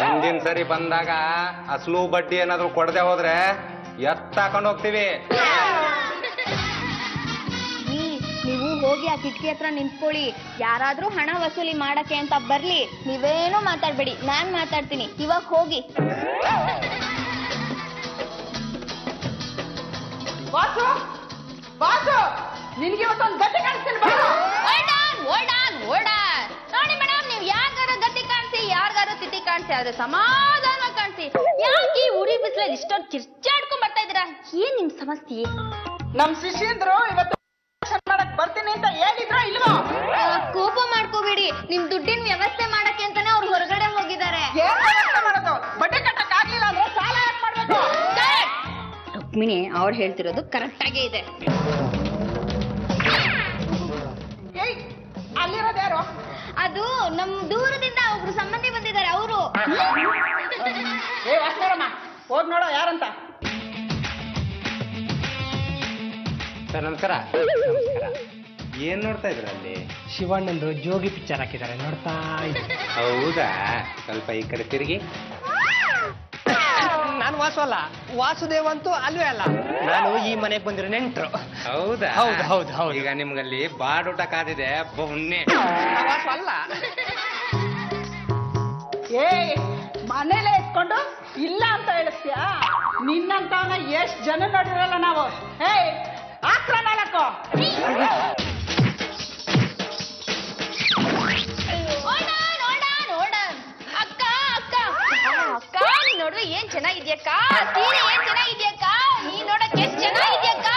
ಮುಂದಿನ ಸರಿ ಬಂದಾಗ ಅಸ್ಲು ಬಡ್ಡಿ ಏನಾದ್ರು ಕೊಡದೆ ಹೋದ್ರೆ ಎತ್ತಾಕೊಂಡು ಹೋಗ್ತೀವಿ. ನೀವು ಹೋಗಿ ಆ ಕಿಟಕಿ ಹತ್ರ ನಿಂತ್ಕೊಳ್ಳಿ, ಯಾರಾದ್ರೂ ಹಣ ವಸೂಲಿ ಮಾಡಕ್ಕೆ ಅಂತ ಬರ್ಲಿ, ನೀವೇನೋ ಮಾತಾಡ್ಬೇಡಿ, ನಾನ್ ಮಾತಾಡ್ತೀನಿ. ಇವಾಗ ಹೋಗಿ. ವಾಸು, ವಾಸು, ನಿನ್ಗೆ ಇವತ್ತೊಂದು ಗತಿ ಕಾಣಿಸ್ತೀನಿ. ನೋಡಿ ಮೇಡಮ್, ನೀವು ಯಾರಿಗಾರ ಗತಿ ಕಾಣಿಸಿ, ಯಾರಿಗಾರ ತಿಥಿ ಕಾಣಿಸಿ, ಆದ್ರೆ ಸಮಾಧಾನ ಕಾಣಿಸಿ. ಯಾಕೆ ಈ ಉರಿ ಬಿಸಿಲಲ್ಲಿ ಇಷ್ಟೊಂದು ಕಿರ್ಚಾಡ್ಕೊಂಡ್ ಬರ್ತಾ ಇದ್ದೀರಾ? ಏನ್ ನಿಮ್ ಸಮಸ್ಯೆ? ನಮ್ ಶಿಷ್ಯಂದ್ರು ಇವತ್ತು ಮಾಡಕ್ ಬರ್ತೀನಿ ಅಂತ ಹೇಳಿದ್ರ ಇಲ್ವೋ? ಕೋಪ ಮಾಡ್ಕೋಬೇಡಿ, ನಿಮ್ ದುಡ್ಡಿನ ವ್ಯವಸ್ಥೆ ಮಾಡಕ್ಕೆ ಅಂತಾನೆ ಅವ್ರು ಹೊರಗಡೆ ಹೋಗಿದ್ದಾರೆ. ಏನ್ ವ್ಯವಸ್ಥೆ ಮಾಡೋದು? ಬಡ್ಡಿ ಕಟ್ಟಕ್ ಆಗ್ಲಿಲ್ಲ ಅಂದ್ರೆ ಸಾಲ ಯಾಕೆ ಮಾಡ್ಬೇಕು? ರುಕ್ಮಿಣಿ, ಅವ್ರು ಹೇಳ್ತಿರೋದು ಕರೆಕ್ಟ್ ಆಗೇ ಇದೆ. ಏಯ್, ಅಲ್ಲಿರೋದು ಯಾರು? ಅದು ನಮ್ ದೂರದಿಂದ ಒಬ್ರು ಸಂಬಂಧಿ ಬಂದಿದ್ದಾರೆ, ಅವರು. ಏ ವಾಸ್ತಾರಮ್ಮ, ಹೋಗ್ ನೋಡೋ ಯಾರಂತ. ಸರ್ ನಮಸ್ಕಾರ. ಏನ್ ನೋಡ್ತಾ ಇದ್ರ ಅಲ್ಲಿ? ಶಿವಣ್ಣಂದು ಜೋಗಿ ಪಿಕ್ಚರ್ ಹಾಕಿದ್ದಾರೆ, ನೋಡ್ತಾ ಇದ್ದೀನಿ. ಹೌದಾ? ಸ್ವಲ್ಪ ಈ ಕಡೆ ತಿರುಗಿ. ನಾನು ವಾಸು ಅಲ್ಲ, ವಾಸುದೇವ್ ಅಂತೂ ಅಲ್ವೇ ಅಲ್ಲ. ನಾನು ಈ ಮನೆಗೆ ಬಂದಿರೋ ನೆಂಟ್ರು. ಹೌದಾ? ಹೌದು ಹೌದು ಹೌದು. ಈಗ ನಿಮ್ಗಲ್ಲಿ ಬಾಡೂಟ ಕಾದಿದೆ, ಬೊನ್ನೆ. ವಾಸು ಅಲ್ಲ. ಏ, ಮನೇಲೆ ಇಟ್ಕೊಂಡು ಇಲ್ಲ ಅಂತ ಹೇಳಿಸ್ತೀಯಾ? ನಿನ್ನಂತವನ್ನ ಎಷ್ಟ್ ಜನ ನೋಡಿರಲ್ಲ ನಾವು. ಏಯ್, ಆಕ್ರ ನಾಲ್ಕು. ಅಕ್ಕ, ನೀನ್ ನೋಡುವ ಏನ್ ಚೆನ್ನಾಗಿದ್ಯಕ್ಕ, ಸೀರೆ ಏನ್ ಚೆನ್ನಾಗಿದ್ಯಕ್ಕ, ನೀ ನೋಡಕ್ ಎಷ್ಟ್ ಚೆನ್ನಾಗಿದ್ಯಕ್ಕ.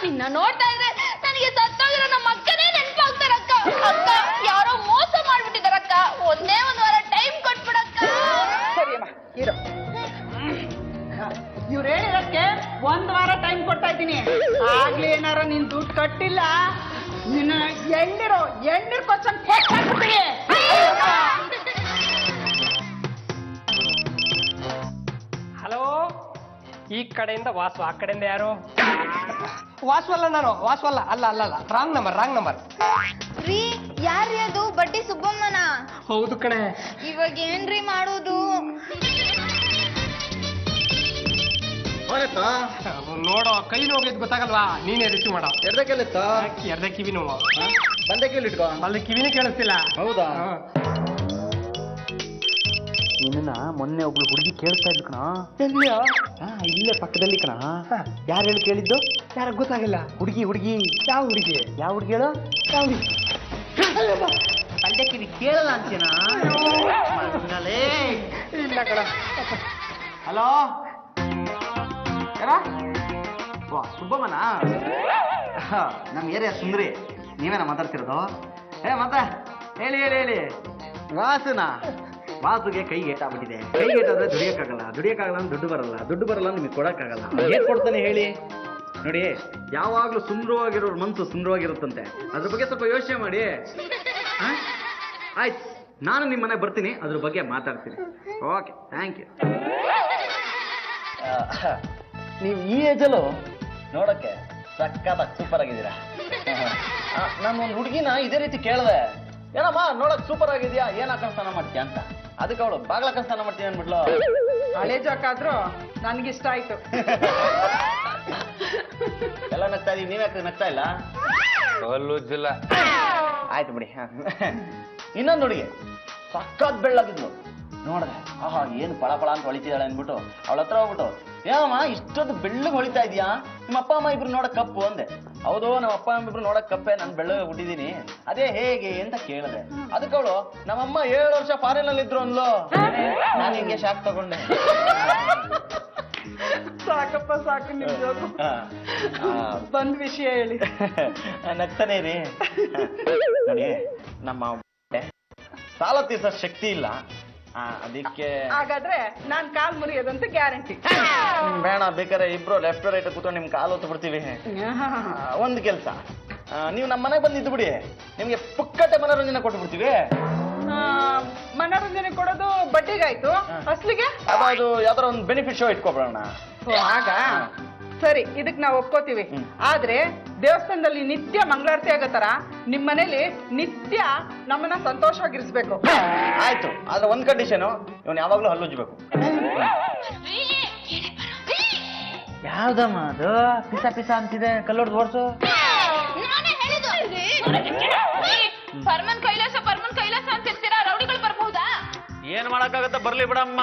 ನಿನ್ನ ನೋಡ್ತಾ ಇದ್ರೆ ನನಗೆ ಸತ್ತೋಗಿರೋ ನಮ್ಮ ಅಕ್ಕನೇ ನೆನ್ಪಾಗ್ತಾರಕ್ಕ. ಅಕ್ಕ, ಯಾರೋ ಮೋಸ ಮಾಡ್ಬಿಟ್ಟಿದಾರಕ್ಕ, ಒಂದೇ ಒಂದ್ ವಾರ ಟೈಮ್ ಕೊಟ್ಬಿಡಕ್ಕ. ಸರಿ ಅಮ್ಮ, ಇರು. ಇವ್ರು ಹೇಳಿರೋದಕ್ಕೆ 1 ವಾರ ಟೈಮ್ ಕೊಡ್ತಾ ಇದ್ದೀನಿ. ಆಗ್ಲಿ ಏನಾರ ನೀನ್ ದುಡ್ಡು ಕಟ್ಟಿಲ್ಲ, ನಿನ್ನ ಎಣ್ಣೀರ್ ಕೊಚ್ಚಂಗ್ ಹಾಕ್ಬಿಡ್ತೀನಿ. ಹಲೋ, ಈ ಕಡೆಯಿಂದ ವಾಸು, ಆ ಕಡೆಯಿಂದ ಯಾರು? ವಾಸು ಅಲ್ಲ, ನಾನು ವಾಸು ಅಲ್ಲ. ಅಲ್ಲ ಅಲ್ಲ ಅಲ್ಲ, ರಾಂಗ್ ನಂಬರ್. ರೀ, ಯಾರ್ರೀ ಅದು? ಬಡ್ಡಿ ಸುಬ್ಬಮ್ಮನ? ಹೌದು ಕಣೆ. ಇವಾಗ ಏನ್ರಿ ಮಾಡೋದು? ನೋಡೋ, ಕೈ ನೋಗಿದ್ ಗೊತ್ತಾಗಲ್ವಾ? ನೀನೇ ರಿಸೀವ್ ಮಾಡೋ. ಎರ್ದಕ್ಕೆಲ್ಲಿತ್ತ? ಎರ್ದ ಕಿವಿ ನೋವು. ಬಂದೆ ಕೇಳಿಟ್ಕೋ. ಅಲ್ಲಿ ಕಿವಿನೇ ಕೇಳಿಸ್ತಿಲ್ಲ. ಹೌದಾ? ಹಾ. ನಿನ್ನ ಮೊನ್ನೆ ಒಬ್ಳು ಹುಡುಗಿ ಕೇಳ್ತಾ ಇದ್ಲು ಕಣ. ಇಲ್ಲೇ ಪಕ್ಕದಲ್ಲಿ ಕಣ. ಯಾರು ಹೇಳಿ ಕೇಳಿದ್ದು? ಯಾರ ಗೊತ್ತಾಗಿಲ್ಲ. ಹುಡುಗಿ. ಯಾವ ಹುಡುಗಿ? ಯಾವ ಹುಡುಗಿ ಹೇಳು? ಯಾವ ಹುಡುಗಿ? ಬಂದೆ ಕಿವಿ ಕೇಳಲ್ಲ ಅಂತೀನ? ಇಲ್ಲ ಕಣ. ಹಲೋ, ಯಾರ? ವಾ, ಸುಬ್ಬಮ್ಮನ? ನಮ್ಮ ಏರಿಯಾ ಸುಂದ್ರಿ. ನೀವೇನ ಮಾತಾಡ್ತಿರೋದು? ಮತ್ತೆ ಹೇಳಿ. ವಾಸುನಾ? ವಾಸುಗೆ ಕೈಗೆ ಏಟಾಗ್ಬಿಟ್ಟಿದೆ. ಕೈಗೆ ಏಟಾದ್ರೆ ದುಡಿಯಕ್ಕಾಗಲ್ಲ, ದುಡಿಯಕ್ಕಾಗಲ್ಲ ಅಂದ್ರೆ ದುಡ್ಡು ಬರಲ್ಲ, ದುಡ್ಡು ಬರಲ್ಲ ನಿಮಗೆ ಕೊಡಕ್ಕಾಗಲ್ಲ. ಏನ್ ಕೊಡ್ತಾನೆ ಹೇಳಿ? ನೋಡಿ, ಯಾವಾಗ್ಲೂ ಸುಂದರವಾಗಿರೋರ್ ಮನ್ಸು ಸುಂದರವಾಗಿರುತ್ತಂತೆ. ಅದ್ರ ಬಗ್ಗೆ ಸ್ವಲ್ಪ ಯೋಚನೆ ಮಾಡಿ. ಆಯ್ತು, ನಾನು ನಿಮ್ಮ ಮನೆಗೆ ಬರ್ತೀನಿ, ಅದ್ರ ಬಗ್ಗೆ ಮಾತಾಡ್ತೀನಿ. Okay, thank you. ನೀವು ಈ ಏಜಲ್ಲೂ ನೋಡಕ್ಕೆ ಸಕ್ಕತ್ತಾಗಿ ಸೂಪರ್ ಆಗಿದ್ದೀರಾ. ನಾನು ಒಂದು ಹುಡುಗಿನ ಇದೇ ರೀತಿ ಕೇಳಿದೆ, ಏನಮ್ಮ ನೋಡಕ್ ಸೂಪರ್ ಆಗಿದ್ಯಾ, ಏನ್ ಹಾಕೊಂಡ್ ಸ್ನಾನ ಮಾಡ್ತೀಯ ಅಂತ. ಅದಕ್ಕೆ ಅವಳು ಬಾಗ್ಲಾಕ ಸ್ನಾನ ಮಾಡ್ತೀನಿ ಅಂದ್ಬಿಟ್ಲು. ಹಳೆ ಜೋಕಾದ್ರೂ ನನ್ಗಿಷ್ಟ ಆಯ್ತು. ಎಲ್ಲ ನಗ್ತಾ ಇದೀವಿ, ನೀವ್ಯಾಕೆ ನಗ್ತಾ ಇಲ್ಲ? ಅಲ್ಲುಜ್ಜಿಲ್ಲ. ಆಯ್ತು ಬಿಡಿ. ಇನ್ನೊಂದು ಹುಡುಗಿ ಸಕ್ಕತ್ ಬೆಳ್ಳಾಗಿದ್ಲು, ನೋಡ್ದೆ ಆಹಾ ಏನ್ ಪಳ ಪಳ ಅಂತ ಹೊಳಿತಿದ್ದಾಳೆ ಅಂದ್ಬಿಟ್ಟು ಅವಳ ಹತ್ರ ಹೋಗ್ಬಿಟ್ಟು, ಏನಮ್ಮ ಇಷ್ಟೊಂದು ಬೆಳ್ಳಗ್ ಹೊಳಿತಾ ಇದೀಯಾ, ನಿಮ್ಮ ಅಪ್ಪ ಅಮ್ಮ ಇಬ್ರು ನೋಡಕ್ ಕಪ್ಪು ಅಂದೆ. ಹೌದು, ನಮ್ಮ ಅಪ್ಪ ಅಮ್ಮ ಇಬ್ರು ನೋಡಕ್ ಕಪ್ಪೆ, ನಾನು ಬೆಳ್ಳಗೆ ಹುಟ್ಟಿದೀನಿ, ಅದೇ ಹೇಗೆ ಅಂತ ಕೇಳಿದೆ. ಅದಕ್ಕೆ ಅವಳು ನಮ್ಮಮ್ಮ 7 ವರ್ಷ ಫಾರಿನ್ ಅಲ್ಲಿ ಇದ್ರು ಅಂದ್ಲು. ನಾನು ಹಿಂಗೆ ಶಾಕ್ ತಗೊಂಡೆ. ಸಾಕಪ್ಪ ಸಾಕು ನಿಮ್ ಜೋಕು. ಬಂದ್ ವಿಷಯ ಹೇಳಿ. ನಗ್ತಾನೆ ರೀ. ನೋಡಿ, ನಮ್ಮ ಸಾಲ ತೀರ್ಸೋ ಶಕ್ತಿ ಇಲ್ಲ, ಅದಕ್ಕೆ. ಹಾಗಾದ್ರೆ ನಾನ್ ಕಾಲ್ ಮುರಿಯೋದಂತ ಗ್ಯಾರಂಟಿ. ಬೇಡ, ಬೇಕಾದ್ರೆ ಇಬ್ರು ಲೆಫ್ಟ್ ರೈಟ್ ಕೂತ್ಕೊಂಡು ನಿಮ್ ಕಾಲು ಹೊತ್ತು ಬಿಡ್ತೀವಿ. ಒಂದು ಕೆಲಸ, ನೀವು ನಮ್ಮ ಮನೆಗೆ ಬಂದಿದ್ದು ಬಿಡಿ, ನಿಮ್ಗೆ ಪುಕ್ಕಟ್ಟೆ ಮನೋರಂಜನೆ ಕೊಟ್ಟು ಬಿಡ್ತೀವಿ. ಮನೋರಂಜನೆ ಕೊಡೋದು ಬಡ್ಡಿಗಾಯ್ತು, ಅಸ್ಲಿಗೆ ಅದು ಯಾವ್ದಾರ ಒಂದು ಬೆನಿಫಿಟ್ ಶೋ ಇಟ್ಕೊಬಿಡೋಣ. ಆಗ ಸರಿ, ಇದಕ್ ನಾವು ಒಪ್ಕೋತೀವಿ. ಆದ್ರೆ ದೇವಸ್ಥಾನದಲ್ಲಿ ನಿತ್ಯ ಮಂಗಳಾರತಿ ಆಗೋ ತರ ನಿಮ್ ಮನೇಲಿ ನಿತ್ಯ ನಮ್ಮನ್ನ ಸಂತೋಷವಾಗಿರಿಸ್ಬೇಕು. ಆಯ್ತು, ಆದ್ರೆ ಒಂದ್ ಕಂಡೀಷನ್, ಇವನ್ ಯಾವಾಗ್ಲೂ ಹಲ್ಲುಜ್ಬೇಕು. ಯಾವ್ದಮ್ಮ ಅದು ಪಿಸ ಪಿಸ ಅಂತಿದೆ, ಕಲ್ಲೊಡ್ದು ಓಡ್ಸು. ಪರ್ಮನ್ ಕೈಲಾಸ ಅಂತಿರ್ತೀರಾ, ರೌಡಿಗಳು ಬರ್ಬಹುದಾ? ಏನ್ ಮಾಡಕ್ಕಾಗತ್ತ, ಬರ್ಲಿ ಬಿಡಮ್ಮ.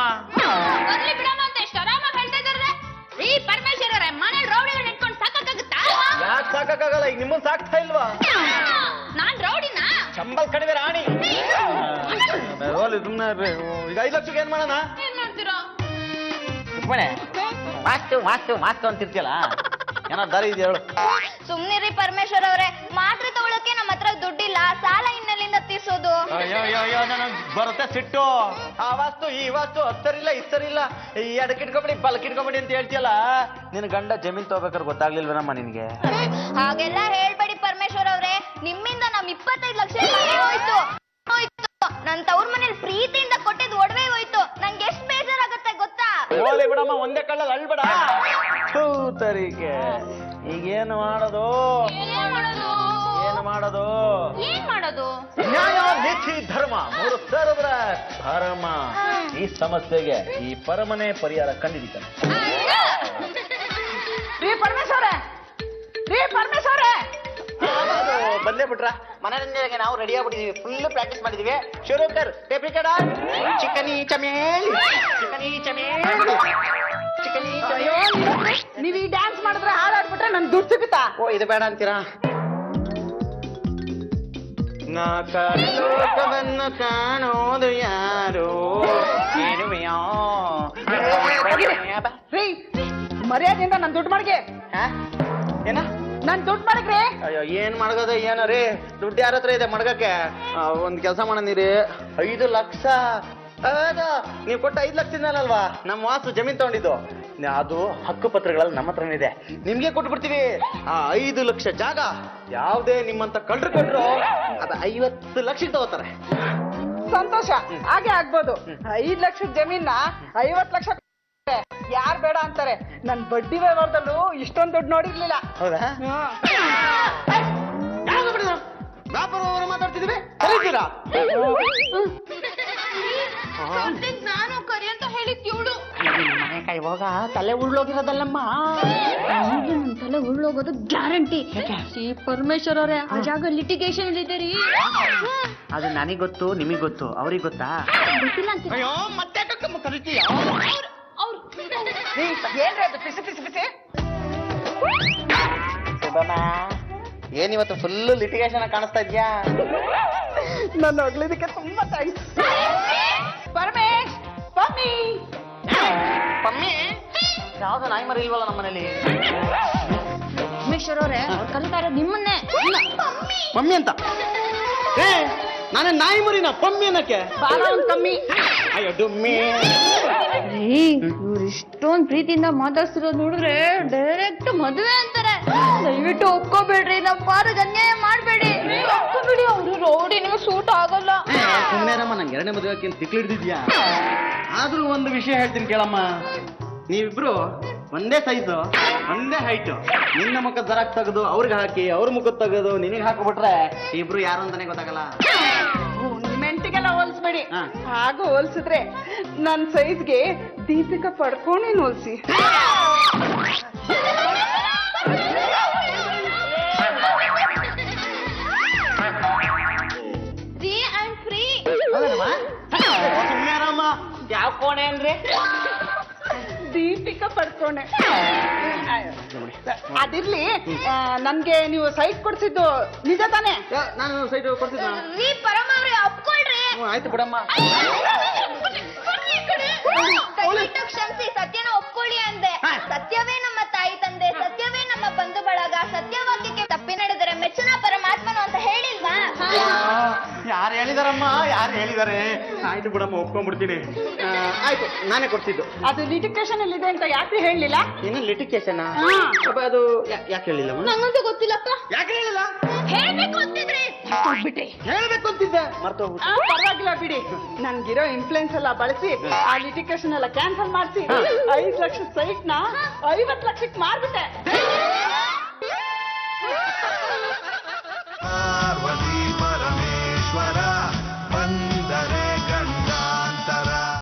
ಬರ್ಲಿ ಬಿಡಮ್ಮ ಅಂತ ಎಷ್ಟು ಆರಾಮಾಗಿ ಹೇಳ್ತಾ ಇದ್ದಾರೆ. ಈ ಪರಮೇಶ್ವರರೇ, ಮನೇಲಿ ರೌಡಿಗಳು ಇಟ್ಕೊಂಡು ಸಾಕಾಗುತ್ತಾ? ಯಾಕೆ ಸಾಕಾಗಲ್ಲ, ಈಗ ನಿಮ್ಮನ್ ಸಾಕ್ತಾ ಇಲ್ವಾ? ನಾನ್ ರೌಡಿನ? ಚಂಬಲ್ ಕಡಿಮೆ ರಾಣಿ. ಸುಮ್ನೆ ಈಗ 5 ಲಕ್ಷಕ್ಕೆ ಏನ್ ಮಾಡೋಣ? ಏನ್ ಮಾಡ್ತೀರಾ? ಸುಮ್ಮನೆ ಮಾಸ್ತು ಅಂತಿರ್ತಿಯಲ್ಲ, ಏನಾದ್ರು ದಾರಿ ಇದೆಯಾ ಹೇಳು? ಸುಮ್ನಿರಿ ಪರಮೇಶ್ವರ್ ಅವ್ರೆ, ಮಾತ್ರೆ ತಗೊಳಕ್ಕೆ ನಮ್ಮ ಹತ್ರ ದುಡ್ಡಿಲ್ಲ, ಸಾಲ ಇನ್ನೆಲ್ಲಿಂದ ತೀರ್ಸೋದು? ಬರುತ್ತೆ ಸಿಟ್ಟು. ಆ ವಾಸ್ತು ಈ ವಾಸ್ತು ಹತ್ತರಿಲ್ಲ ಇತ್ತರಿಲ್ಲ, ಈ ಎಡಕ್ಕಿಟ್ಕೊಬಿಡಿ ಬಲಕ್ಕಿಟ್ಕೊಬಿಡಿ ಅಂತ ಹೇಳ್ತಿಯಲ್ಲ. ನಿನ್ ಗಂಡ ಜಮೀನ್ ತಗೋಬೇಕಾದ್ರೆ ಗೊತ್ತಾಗ್ಲಿಲ್ವೇನಮ್ಮ ನಿನ್ಗೆ? ಹಾಗೆಲ್ಲ ಹೇಳ್ಬೇಡಿ ಪರಮೇಶ್ವರ್ ಅವ್ರೆ, ನಿಮ್ಮಿಂದ ನಮ್ 25 ಲಕ್ಷ ಹೋಯ್ತು. ನನ್ ತವ್ರ ಮನೇಲಿ ಪ್ರೀತಿಯಿಂದ ಕೊಟ್ಟಿದ್ ಒಡವೆ ಹೋಯ್ತು. ನಂಗೆ ಎಷ್ಟ್ ಬೇಜಾರಾಗುತ್ತೆ ಗೊತ್ತಾ? ಹೋಗ್ಲಿ ಬಿಡಮ್ಮ, ಒಂದೇ ಕಳ್ಳಲ್ಲಿ ಅಳ್ಬೇಡ. ತರೀಕೆ ಈಗೇನು ಮಾಡೋದು? ಏನ್ ಮಾಡೋದು? ನ್ಯಾಯ ನೀತಿ ಧರ್ಮ 3 ಸೇರಿದ್ರೆ ಪರಮ. ಈ ಸಮಸ್ಯೆಗೆ ಈ ಪರಮನೇ ಪರಿಹಾರ ಕಂಡಿಡಿತಾನೆ. ಬಂದೇ ಬಿಟ್ರ ಮನರಂಜನೆಗೆ ನಾವು ರೆಡಿ ಆಗ್ಬಿಟ್ಟಿದೀವಿ, ಫುಲ್ ಪ್ರಾಕ್ಟೀಸ್ ಮಾಡಿದೀವಿ. ಶುರುಕರ್ ಟೇಪಿಕಡ ಚಿಕನಿ ಚಮೇಲಿ ಚಿಕನಿ ಚಮೇಲಿ ಚಿಕನಿ ಚಮೇಲಿ. ನೀವ್ ಈ ಡ್ಯಾನ್ಸ್ ಮಾಡಿದ್ರೆ ಹಾಳಾಡ್ಬಿಟ್ರೆ ನನ್ ದುಡ್ಡು ಸಿಗುತ್ತಾ? ಓ, ಇದು ಬೇಡ ಅಂತೀರಾ? ಲೋಕವನ್ನು ಕಾಣೋದು ಯಾರು? ಮರ್ಯಾದೆಯಿಂದ ನನ್ ದುಡ್ಡು ಮಾಡ್ಗೆ. ಏನ ನನ್ ದುಡ್ಡು ಮಾಡಕ್ರಿ? ಅಯ್ಯೋ, ಏನ್ ಮಡ್ಗದ ಏನ ರೀ? ದುಡ್ಡು ಯಾರ ಹತ್ರ ಇದೆ ಮಡ್ಗಕ್ಕೆ? ಒಂದ್ ಕೆಲಸ ಮಾಡೀರಿ, 5 ಲಕ್ಷ ನೀವು ಕೊಟ್ಟ 5 ಲಕ್ಷದಿಂದಲ್ವಾ ನಮ್ಮ ವಾಸು ಜಮೀನ್ ತಗೊಂಡಿದ್ದು, ಅದು ಹಕ್ಕು ಪತ್ರಗಳಲ್ಲಿ ನಮ್ಮ ಹತ್ರನಿದೆ, ನಿಮ್ಗೆ ಕೊಟ್ಟು ಬಿಡ್ತೀವಿ. ಆ 5 ಲಕ್ಷ ಜಾಗ ಯಾವ್ದೇ ನಿಮ್ಮಂತ ಕಳ್ರು ಕೊಟ್ರು ಅದ 50 ಲಕ್ಷಕ್ಕೆ ತಗೋತಾರೆ. ಸಂತೋಷ, ಹಾಗೆ ಆಗ್ಬೋದು. 5 ಲಕ್ಷದ ಜಮೀನ 50 ಲಕ್ಷ ಯಾರ್ ಬೇಡ ಅಂತಾರೆ. ನನ್ ಬಡ್ಡಿ ವ್ಯವಹಾರದಲ್ಲೂ ಇಷ್ಟೊಂದು ದುಡ್ಡು ನೋಡಿರ್ಲಿಲ್ಲ. ಹೌದಾ? ವ್ಯಾಪಾರ ಮಾತಾಡ್ತಿದೀವಿ, ನಾನು ಕರಿ ಅಂತ ಹೇಳಿದ್ಯೂಳು. ಮನೆ ಕೈ ಹೋಗ ತಲೆ ಉಳ್ಳೋಗಿರೋದಲ್ಲಮ್ಮ. ನನ್ ತಲೆ ಉಳ್ಳೋಗೋದು ಗ್ಯಾರಂಟಿ. ಈ ಪರಮೇಶ್ವರ್ ಅವರೇ, ಆ ಜಾಗ ಲಿಟಿಗೇಷನ್ ಇದೆ ರೀ. ಅದು ನನಗ್ ಗೊತ್ತು, ನಿಮಗ್ ಗೊತ್ತು, ಅವ್ರಿಗೆ ಗೊತ್ತಾ? ಗೊತ್ತಿಲ್ಲ ಅಂತ. ಅಯ್ಯೋ, ಮತ್ತೆ ಕರಿತೀಯ? ಏನಿವತ್ತು ಫುಲ್ ಲಿಟಿಗೇಷನ್ ಕಾಣಿಸ್ತಾ ಇದ್ಯಾ? ನನ್ನ ಹೊಗಳಿದಕ್ಕೆ ತುಂಬಾ ಥ್ಯಾಂಕ್ಸ್. ಪರಮೇಶ್, ಪಮ್ಮಿ ಪಮ್ಮಿ ಯಾವ್ದು ನಾಯಿ ಮರಿ ಇಲ್ವಲ್ಲ ನಮ್ಮನೇಲಿ? ಪರಮೇಶ್ವರ್ ಅವರೇ, ಅವ್ರು ಕಲಿತಾ ಇರೋದು ನಿಮ್ಮನ್ನೇ. ಪಮ್ಮಿ ಅಂತ? ನಾನೇ ನಾಯಿ ಮರಿನ ಪಮ್ಮಿ ಅನ್ನಕ್ಕೆ? ಬಾಳ ಒಂದ್ ಕಮ್ಮಿ. ಅಯ್ಯೋ ಡುಮ್ಮಿ. ಇವ್ರು ಇಷ್ಟೊಂದ್ ಪ್ರೀತಿಯಿಂದ ಮಾತಾಡ್ಸಿರೋದು ನೋಡಿದ್ರೆ ಡೈರೆಕ್ಟ್ ಮದುವೆ ಅಂತಾರೆ. ದಯವಿಟ್ಟು ಒಪ್ಕೋಬೇಡ್ರಿ, ನಮ್ಮ ಪಾರಿಗೆ ಅನ್ಯಾಯ ಮಾಡ್ಬೇಡಿ. ಒಪ್ಕೋಬೇಡಿ, ಅವ್ರು ರೌಡಿ ನಿಮಗೆ ಸೂಟ್ ಆಗಲ್ಲ. ಸುಮ್ಮನೆರಮ್ಮ, ನಂಗೆ ಎರಡನೇ ಮದುವೆ ತಿಕ್ಲು ಹಿಡಿದಿದ್ಯಾ? ಆದ್ರೂ ಒಂದು ವಿಷಯ ಹೇಳ್ತೀನಿ ಕೇಳಮ್ಮ, ನೀವಿಬ್ರು ಒಂದೇ ಸೈಜು ಒಂದೇ ಹೈಟು. ನಿನ್ನ ಮುಖದ ಜರಾಕ್ ತೆಗೆದು ಅವ್ರಿಗೆ ಹಾಕಿ, ಅವ್ರ ಮುಖದ ತೆಗೆದು ನಿನಗೆ ಹಾಕಿಬಿಟ್ರೆ ಇಬ್ರು ಯಾರು ಅಂತಾನೆ ಗೊತ್ತಾಗಲ್ಲ. ಮೆಂಟಿಗೆಲ್ಲ ಹೋಲಿಸ್ಬೇಡಿ. ಹಾ. ಹಾಗೂ ಹೋಲಿಸಿದ್ರೆ ನನ್ನ ಸೈಜ್ಗೆ ದೀಪಿಕಾ ಪಡ್ಕೊಂಡೇ ಹೋಲಿಸಿ. Free and free. ಸುಮ್ಮನೆರಮ್ಮ, ಯಾವ ಕೋಣೆ ಅಂದ್ರೆ ದೀಪಿಕಾ ಪಡ್ಕೊಂಡೆ. ಅದಿರ್ಲಿ, ನನ್ಗೆ ನೀವು ಸೈಟ್ ಕೊಡ್ಸಿದ್ದು ನಿಜ ತಾನೇ? ನಾನು ಸೈಟ್ ಕೊಡ್ತಿದ್ದ. ರೀ ಪರಮ ಅವ್ರೆ, ಒಪ್ಕೊಳ್ರಿ. ಆಯ್ತು ಬಿಡಮ್ಮ. ದಯವಿಟ್ಟು ಕ್ಷಮಿಸಿ, ಸತ್ಯನ ಒಪ್ಕೊಳ್ಳಿ ಅಂದೆ. ಸತ್ಯವೇ ನಮ್ಮ ತಾಯಿ ತಂದೆ, ಸತ್ಯವೇ ನಮ್ಮ ಬಂಧು ಬಳಗ, ಸತ್ಯವಾಕ್ಯಕ್ಕೆ ತಪ್ಪಿ ನಡೆದರೆ ಮೆಚ್ಚುನ ಪರಮಾತ್ಮನು ಅಂತ ಹೇಳಿಲ್ವಾ? ಯಾರು ಹೇಳಿದಾರಮ್ಮ, ಯಾರು ಹೇಳಿದಾರೆ? ಆಯ್ತು ಬಿಡಮ್ಮ, ಒಪ್ಕೊಂಡ್ಬಿಡ್ತೀನಿ. ಆಯ್ತು, ನಾನೇ ಕೊಡ್ತಿದ್ದು. ಅದು ಲಿಟಿಗೇಷನ್ ಅಲ್ಲಿ ಇದೆ ಅಂತ ಯಾಕೆ ಹೇಳಲಿಲ್ಲ? ಇನ್ನು ಲಿಟಿಗೇಷನ್ ಅದು ಯಾಕೆ ಹೇಳಿಲ್ಲ? ನಂಗಂತೂ ಗೊತ್ತಿಲ್ಲಪ್ಪ. ಯಾಕೆ ಹೇಳಿಲ್ಲ? ಹೇಳ್ಬೇಕು ಅಂತಿದ್ರಿ, ಹೋಗ್ಬಿಟ್ಟೆ. ಹೇಳ್ಬೇಕು ಅಂತಿದ್ದೆ, ಮರ್ತೋಗ್ಬಿಟ್ಟು. ಪರವಾಗಿಲ್ಲ ಬಿಡಿ, ನನ್ಗಿರೋ ಇನ್ಫ್ಲೂಯೆನ್ಸ್ ಎಲ್ಲ ಬಳಸಿ ಆ ಲಿಟಿಗೇಷನ್ ಎಲ್ಲ ಕ್ಯಾನ್ಸಲ್ ಮಾಡಿಸಿ 5 ಲಕ್ಷ ಸೈಟ್ ನ 50 ಲಕ್ಷಕ್ಕೆ ಮಾರ್ಬಿಟ್ಟೆ.